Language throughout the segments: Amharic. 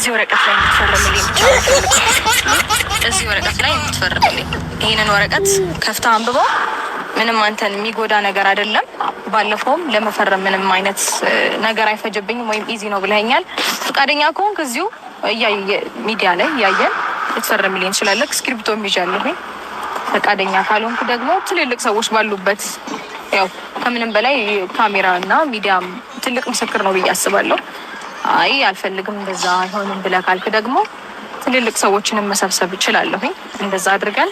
እዚህ ወረቀት ላይ እንድትፈርምልኝ ብቻ እዚህ ወረቀት ላይ እንድትፈርምልኝ። ይሄንን ወረቀት ከፍታ አንብበው። ምንም አንተን የሚጎዳ ነገር አይደለም። ባለፈውም ለመፈረም ምንም አይነት ነገር አይፈጀብኝም ወይም ኢዚ ነው ብለኸኛል። ፈቃደኛ ከሆንክ እዚሁ ሚዲያ ላይ ያየን ልትፈርምልኝ እንችላለን። ስክሪፕቶም ይዣለሁኝ። ፈቃደኛ ካልሆንክ ደግሞ ትልልቅ ሰዎች ባሉበት ያው ከምንም በላይ ካሜራ እና ሚዲያም ትልቅ ምስክር ነው ብዬ አስባለሁ። አይ አልፈልግም እንደዛ አይሆንም ብለህ ካልክ ደግሞ ትልልቅ ሰዎችንም መሰብሰብ እችላለሁኝ። እንደዛ አድርገን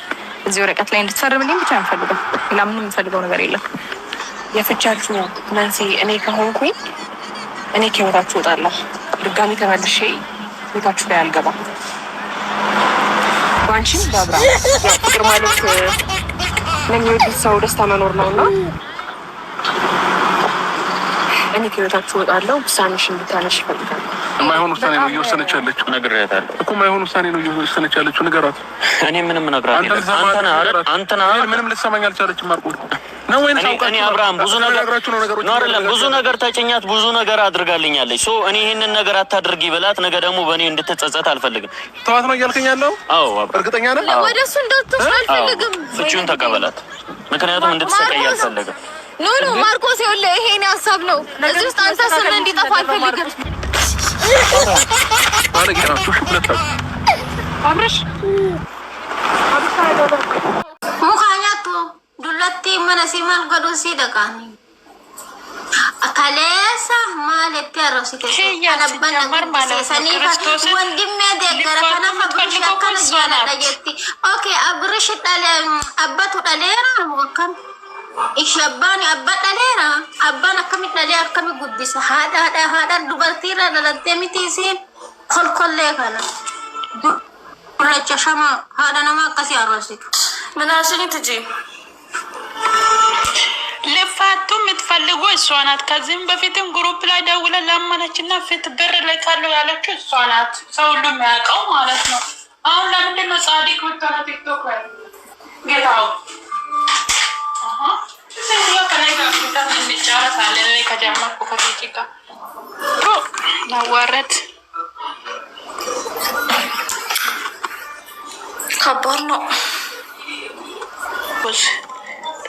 እዚህ ወረቀት ላይ እንድትፈርምልኝ ብቻ እንፈልገው። ሌላ ምንም የምፈልገው ነገር የለም። የፍቻችሁ መንስኤ እኔ ከሆንኩኝ እኔ ከህይወታችሁ እወጣለሁ። ድጋሚ ተመልሼ ቤታችሁ ላይ አልገባም። ባንቺም ባብራ ፍቅር ማለት ለሚወዱት ሰው ደስታ መኖር ነውና እኔ ከህይወታችሁ እወጣለሁ። ውሳኔሽን እንድታነሽ እፈልጋለሁ። የማይሆን ውሳኔ ነው እየወሰነች ያለችው። ነግሬያታለሁ እኮ የማይሆን ውሳኔ ነው እየወሰነች ያለችው። ንገራት። እኔ ምንም ነግራት አንተና ምንም ልትሰማኝ አልቻለችም። ማርቆ ነው ወይ ነው? እኔ አብርሃም ብዙ ነገር ተጨኛት፣ ብዙ ነገር አድርጋልኛለች። ሶ እኔ ይሄንን ነገር አታድርጊ ብላት ነገ ደግሞ በእኔ እንድትጸጸት አልፈልግም። ተዋት ነው እያልከኝ ያለው? አዎ እርግጠኛ ነህ? ወደሱ እንዳትወስድ አልፈልግም። ፍቺውን ተቀበላት፣ ምክንያቱም እንድትሰቃይ አልፈልግም። ኖ ማርቆስ ይኸውልህ፣ ይሄኔ ሀሳብ ነው። እዚህ ውስጥ አንተ ስም እንዲጠፋ አልፈልግም። አብረሽ ሙካኛቱ ዱለቲ መነሲማል ገዱሲ ደቃኒ አካሌሳ ማለት ያረሲተ አነባና ሰኒ ወንድሜ ደገረ ከነፈ ብሩሽ ያከነ ጃለለየቲ ኦኬ አብረሽ ዳለ አባቱ ዳለራ ወከም ኢሸባኒ አባዳለራ አባና ከሚዳለ አከሚ ጉዲስ ሃዳ ዱበርቲራ ለለተሚቲሲ ኮልኮሌ ካና ለጨሻማ ሃዳ ነማ ቀሲ አረሲቱ ምናሽኒ ትጂ ልፋቱ የምትፈልጉ እሷ ናት። ከዚህም በፊትም ግሩፕ ላይ ደውለን ለማነችና ፊት ብር ላይ ካለው ያለችው እሷ ናት። ሰው ሁሉ የሚያውቀው ማለት ነው። አሁን ለምንድን ነው ጻዲቅ ወጣና ቲክቶክ ላይ ጌታው ሴትዮ ከላይ ጋር እንጫወታለን። እኔ ከጀመርኩ ከፊት ጋር ናዋረት ከባድ ነው።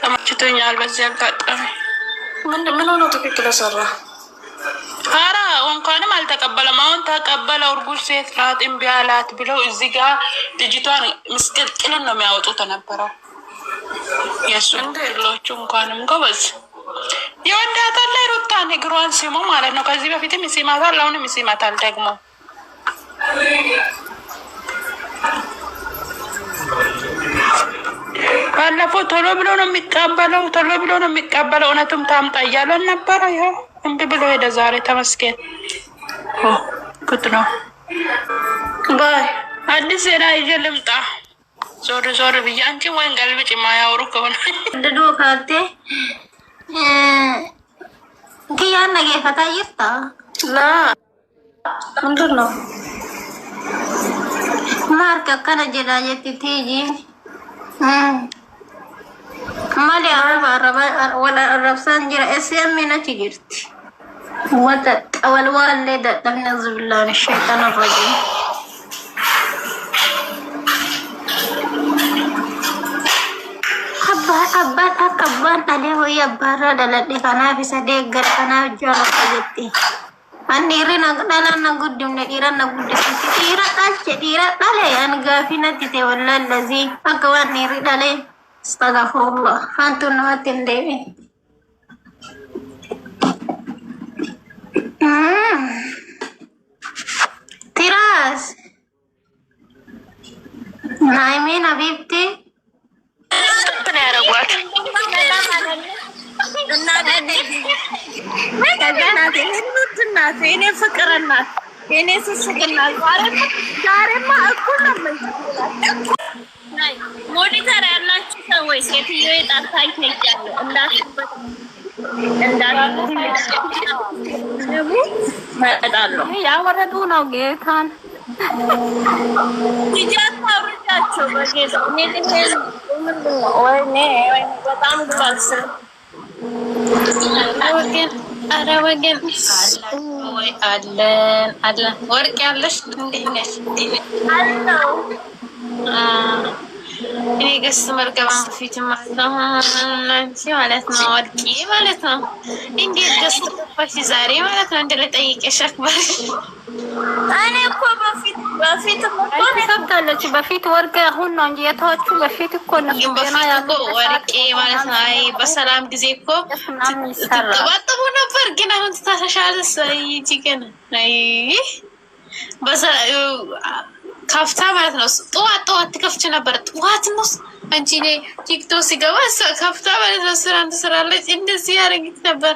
ተመችቶኛል። በዚህ አጋጣሚ ምን ሆኖ ትክክል ሰራ? ኧረ እንኳንም አልተቀበለም። አሁን ተቀበለው። እርጉዝ ሴት ናት እምቢ አላት ብለው እዚህ ጋር ልጅቷን ምስቅልቅልን ነው የሚያወጡት ነበረው። የእሱን ትሎቹ እንኳንም ጎበዝ የወዳታል ላይ ሩታን እግሯን ሲሙ ማለት ነው። ከዚህ በፊትም ይሲማታል፣ አሁንም ይሲማታል ደግሞ ባለፈው ቶሎ ብሎ ነው የሚቀበለው እውነቱም ታምጣ እያለን ነበረ። ይኸው እምቢ ብሎ ሄደ። ዛሬ ተመስገን። ጉድ ነው። ባይ አዲስ ዜና ይዤ ልምጣ። ዞር ብዬ አንቺ ወይን ገልብጭ የማያወሩ ከሆነ ድዶ ካርቴ ግያና ጌፈታ ይፍታ ላ ምንድን ነው ማርክ አካና ጀዳጀት ቲጂ مالي ولا الرفسان جرى اسمنا تجرتي والوالدة نعوذ بالله من الشيطان الرجيم أكبر عليه ويا برا دلتي كنا في صديق غير كنا جرى قدتي أنيري نقدر نقدم نقدر تيرا تالي أنا قافينا تتي ولا الذي أكوان نيري تالي Astagfirullah, hantu nuatin dewi. Tiras. Naimin Habibti. Penera buat. Ini fikiran ini sesuatu Karena aku namanya. ሞኒተር ያላችሁ ሰዎች ሴትዮ የጣታይ ተይያለ እንዳትበት መጣለው ያወረዱ ነው ጌታን ይጃት አውርጃቸው በጌታ ወይኔ በጣም ግባልስ አረ ወገን ወይ? አለን አለን። ወርቅ ያለሽ እንዴት ነሽ? አለው እኔ ገስ መርገባ ፊት ማለት ነው ወርቄ ማለት ነው። እንዴት ገስ ተፋሽ ዛሬ ማለት ነው? እንደለጠይቀሽ አክባር እኔ እኮ በፊት እኮ ሰብታለች። በፊት ወርቅ አሁን ነው እንጂ የተዋችሁ በፊት እኮ ነው። በፊት እኮ ወርቄ ማለት ነው። አይ በሰላም ጊዜ እኮ ተባጥቡ ነበር፣ ግን አሁን ተታሻሻለስ። አይ ጂገን አይ ከፍታ ማለት ነው። ጠዋት ትከፍች ነበር። ጠዋት ነው እንጂ እኔ ቲክቶክ ሲገባ ከፍታ ማለት ነው። ስራ ትሰራለች እንደዚህ ያደርጊት ነበር።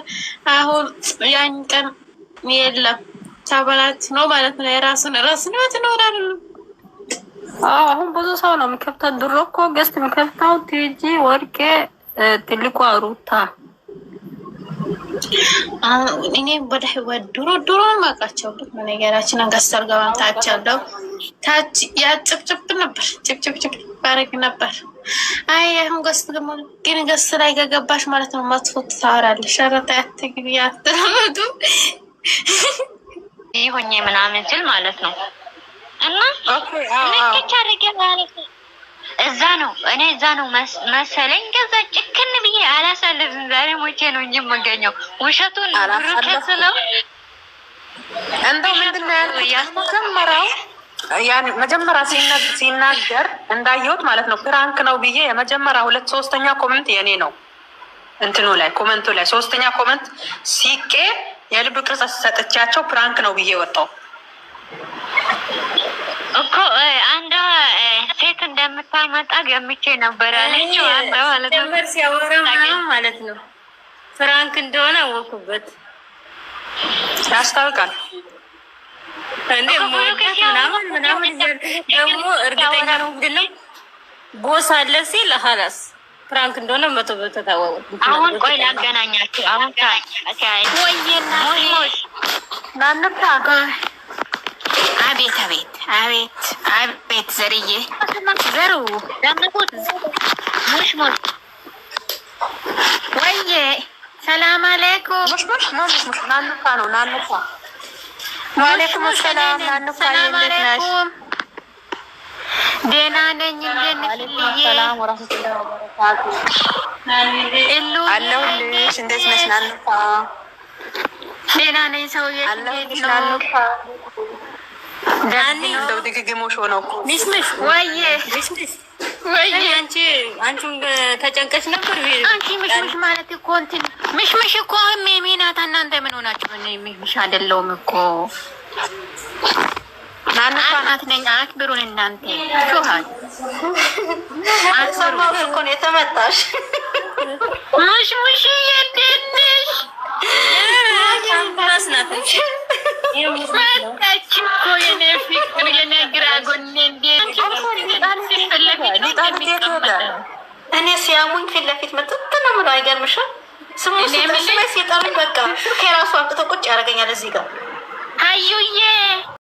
አሁን ያን ቀን የለም ታበላት ነው ማለት ነው። የራሱን ትኖራል። አሁን ብዙ ሰው ነው የሚከፍተው። ድሮ እኮ ገስት የሚከፍተው ቲጂ ወርቄ፣ ትልቋ ሩታ። እኔ ድሮ ማቃቸው ነገራችን አንገስተር ገባን ታች ያለው ታች ያጭብጭብ ነበር። ጭብጭብ ባረግ ነበር። አይ አሁን ገስት ግን ገስት ላይ ከገባሽ ማለት ነው መጥፎ ታወራለሽ። ሸረታ ያትግቢ ያትራመዱ ይሁኝ ምናምን ስል ማለት ነው። እና ልክቻ አድርጌ ማለት ነው እዛ ነው መሰለኝ። ከዛ ጭክን ብዬ አላሳልፍም። ዛሬ ሞቼ ነው እንጂ የምገኘው ውሸቱን ብሩከስለው እንደው ምንድነው ያልኩት መጀመሪያ ሲናገር እንዳየሁት ማለት ነው ፕራንክ ነው ብዬ የመጀመሪያ 2/3 ኮሜንት የኔ ነው። እንትኑ ላይ ኮሜንቱ ላይ 3ኛ ኮሜንት ሲቄ የልብ ቅርጽ ሰጥቻቸው ፕራንክ ነው ብዬ ወጣው እኮ አንዷ ሴት እንደምታመጣ ገምቼ ነበር አለችው። አንዷ ማለት ነው ሲያወራ ማለት ነው ፍራንክ እንደሆነ አወኩበት። ያስታውቃል እንዴ ሞልከት ምናምን ደግሞ እርግጠኛ ነው ግን ቦስ አለ ሲል ሀላስ ፍራንክ እንደሆነ 100% ታወቁ። አሁን ቆይ ላገናኛችሁ። አሁን ወይና ሞሽ ናንታ አቤት ዘርዬ ዘሩ ደምቁት ሙሽ ወይዬ ሰላም አለይኩም ሙሽ ናንታ ነው ናንታ ወአለይኩም ሰላም ናንታ ይነሽ ደህና ነኝ። እንደነሽልዬ ሰላም ወራህመቱላሂ ወበረካቱ አለሁልሽ። እንዴት ነሽ ናንታ? ደህና ነኝ። ሰውዬ እንዴት ነው? ዳኒ እንደው ድግግሞሽ ሆነው እኮ ሚስምሽ ወይዬ አንቺም ተጨንቀሽ ነበር። አንቺ ምሽምሽ ማለት እኮ እንትን ምሽምሽ እኮ ሜሜናት። እናንተ ምን ሆናችሁ? ምሽምሽ አይደለሁም እኮ ናናት ነኝ። አክብሩን እናንተ ሹሃን አሰማው እኮ ነው የተመጣሽ። ሙሽ የደንሽ ያምባስናት መጣች እኮ የኔ ፍቅር የኔ ግራ ጎኔ እንዴት እኔ ሲያሙኝ ፊት ለፊት መጥቶ ነው ብሎ አይገርምሽም? ስሙ ሲጠሩኝ በቃ ከራሱ አምጥቶ ቁጭ ያደርገኛል እዚህ ጋር አዩዬ